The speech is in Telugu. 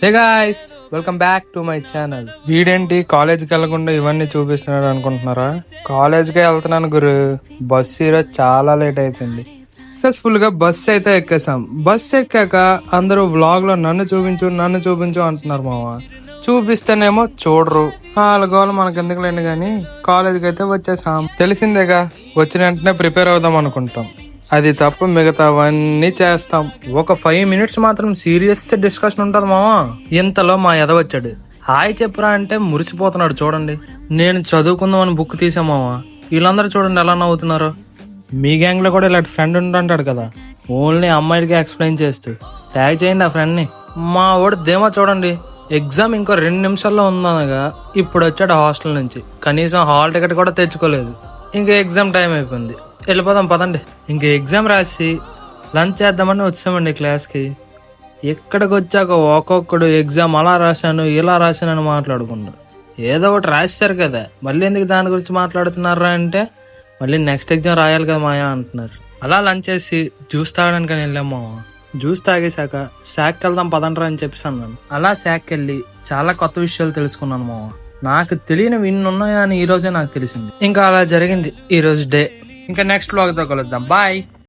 Hey guys, welcome back to my channel. వీడేంటి కాలేజ్కి వెళ్లకుండా ఇవన్నీ చూపిస్తున్నాడు అనుకుంటున్నారా? కాలేజ్కి వెళ్తున్నాను గురు. బస్ ఈరోజు చాలా లేట్ అయిపోయింది. సక్సెస్ఫుల్ గా బస్ అయితే ఎక్కేసాం. బస్ ఎక్కాక అందరూ వ్లాగ్ లో నన్ను చూపించు అంటున్నారు మామ. చూపిస్తేనేమో చూడరు. వాళ్ళ మనకెందుకు లేండి గానీ కాలేజ్కి అయితే వచ్చేసాం. తెలిసిందేగా, వచ్చిన వెంటనే ప్రిపేర్ అవుదాం అనుకుంటాం. అది తప్ప మిగతావన్నీ చేస్తాం. ఒక 5 minutes మాత్రం సీరియస్ డిస్కషన్ ఉంటది మావా. ఇంతలో మా ఎద వచ్చాడు. హాయ్ చెప్పురా అంటే మురిసిపోతున్నాడు చూడండి. నేను చదువుకుందామని బుక్ తీసా మావా. వీళ్ళందరూ చూడండి ఎలా నవ్వుతున్నారు. మీ గ్యాంగ్ లో కూడా ఇలాంటి ఫ్రెండ్ ఉంటుంటాడు కదా, ఓన్లీ అమ్మాయిలకి ఎక్స్ప్లెయిన్ చేస్తూ. ట్యాగ్ చేయండి ఆ ఫ్రెండ్ ని. మా వాడు ధీమా చూడండి. ఎగ్జామ్ ఇంకో 2 నిమిషాల్లో ఉందనగా ఇప్పుడు వచ్చాడు హాస్టల్ నుంచి. కనీసం హాల్ టికెట్ కూడా తెచ్చుకోలేదు. ఇంకా ఎగ్జామ్ టైం అయిపోయింది, వెళ్ళిపోదాం పదండి. ఇంక ఎగ్జామ్ రాసి లంచ్ చేద్దామని వచ్చామండి క్లాస్కి. ఇక్కడికి వచ్చాక ఒక్కొక్కడు ఎగ్జామ్ అలా రాశాను ఇలా రాశాను అని మాట్లాడుకున్నారు. ఏదో ఒకటి రాశారు కదా, మళ్ళీ ఎందుకు దాని గురించి మాట్లాడుతున్నారా అంటే మళ్ళీ నెక్స్ట్ ఎగ్జామ్ రాయాలి కదా మాయా అంటున్నారు. అలా లంచ్ చేసి జ్యూస్ తాగడానికి వెళ్ళాము. జ్యూస్ తాగేశాక శాక్కి వెళ్దాం పదండ్రా అని చెప్పేసి అన్నాను. అలా శాక్కి వెళ్ళి చాలా కొత్త విషయాలు తెలుసుకున్నాను మావ. నాకు తెలియనివి ఇన్ని ఉన్నాయా అని ఈ రోజే నాకు తెలిసింది. ఇంకా అలా జరిగింది ఈ రోజు డే. ఇంకా నెక్స్ట్ వ్లాగ్ తో కలుద్దాం. బాయ్.